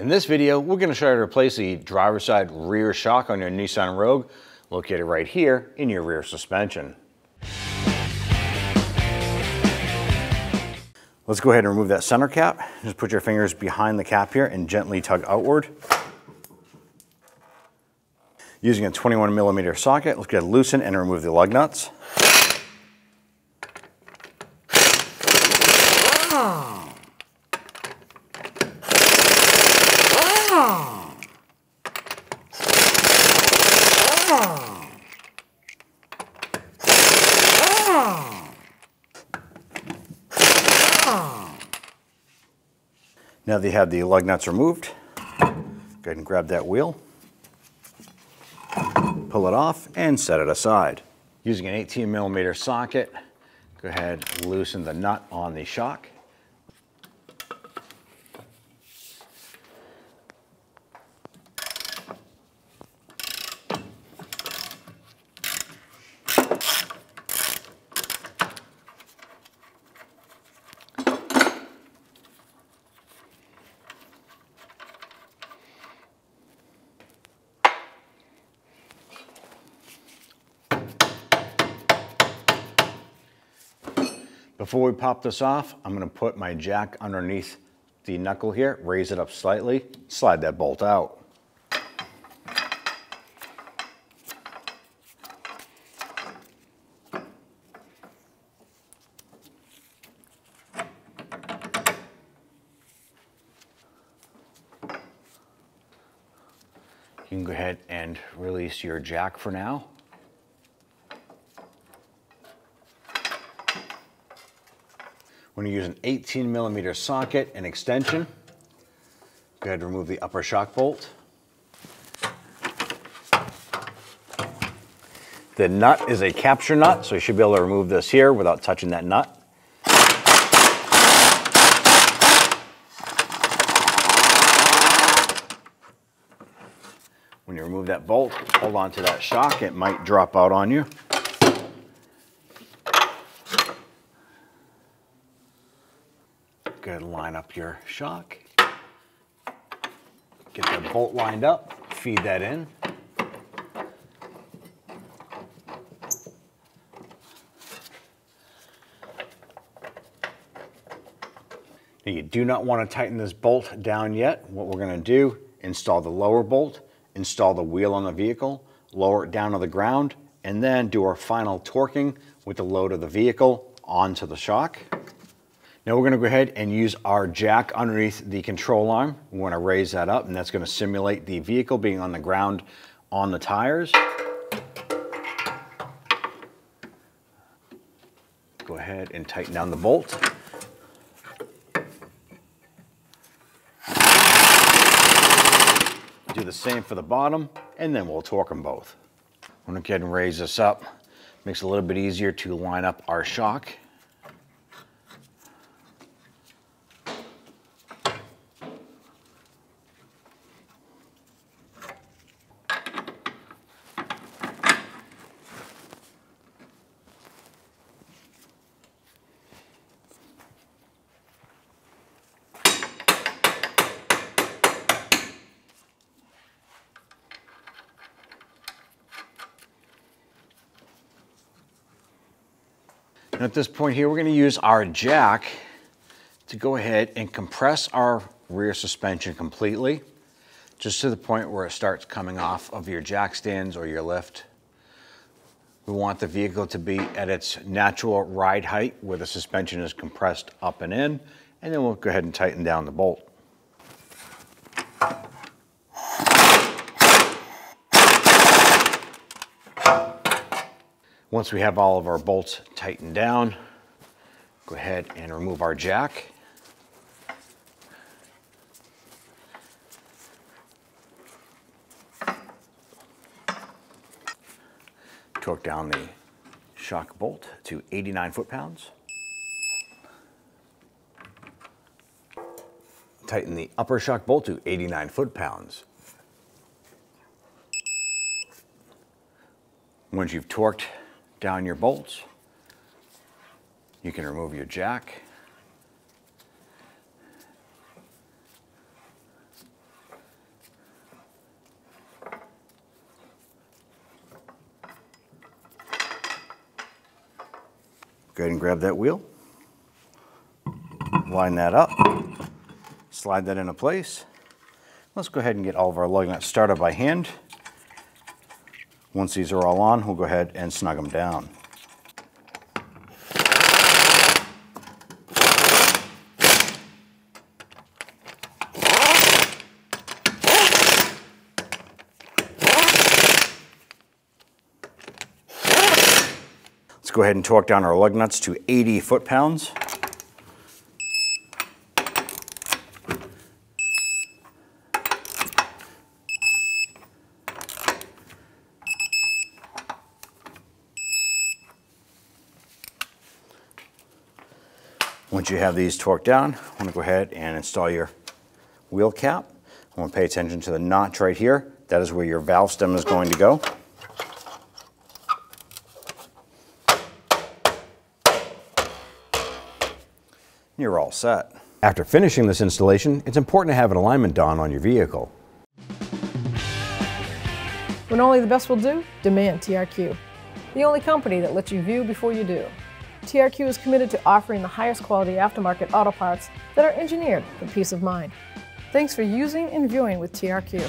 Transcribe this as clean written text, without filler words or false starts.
In this video, we're going to show you how to replace the driver's side rear shock on your Nissan Rogue, located right here in your rear suspension. Let's go ahead and remove that center cap. Just put your fingers behind the cap here and gently tug outward. Using a 21mm socket, let's get it loosened and remove the lug nuts. Now that you have the lug nuts removed, go ahead and grab that wheel, pull it off, and set it aside. Using an 18mm socket, go ahead and loosen the nut on the shock. Before we pop this off, I'm going to put my jack underneath the knuckle here, raise it up slightly, slide that bolt out. You can go ahead and release your jack for now. When you use an 18mm socket and extension, go ahead and remove the upper shock bolt. The nut is a capture nut, so you should be able to remove this here without touching that nut. When you remove that bolt, hold on to that shock. It might drop out on you. Go ahead and line up your shock. Get that bolt lined up, feed that in. Now you do not want to tighten this bolt down yet. What we're going to do, install the lower bolt, install the wheel on the vehicle, lower it down to the ground, and then do our final torquing with the load of the vehicle onto the shock. Now we're going to go ahead and use our jack underneath the control arm. We want to raise that up, and that's going to simulate the vehicle being on the ground on the tires. Go ahead and tighten down the bolt. Do the same for the bottom, and then we'll torque them both. I'm going to go ahead and raise this up. Makes it a little bit easier to line up our shock. And at this point here, we're going to use our jack to go ahead and compress our rear suspension completely, just to the point where it starts coming off of your jack stands or your lift. We want the vehicle to be at its natural ride height where the suspension is compressed up and in, and then we'll go ahead and tighten down the bolt. Once we have all of our bolts tightened down, go ahead and remove our jack. Torque down the shock bolt to 89 foot-pounds. Tighten the upper shock bolt to 89 foot-pounds. Once you've torqued down your bolts, you can remove your jack. Go ahead and grab that wheel, line that up, slide that into place. Let's go ahead and get all of our lug nuts started by hand. Once these are all on, we'll go ahead and snug them down. Let's go ahead and torque down our lug nuts to 80 foot-pounds. Once you have these torqued down, I'm going to go ahead and install your wheel cap. I want to pay attention to the notch right here. That is where your valve stem is going to go. You're all set. After finishing this installation, it's important to have an alignment done on your vehicle. When only the best will do, demand TRQ. The only company that lets you view before you do. TRQ is committed to offering the highest quality aftermarket auto parts that are engineered for peace of mind. Thanks for using and viewing with TRQ.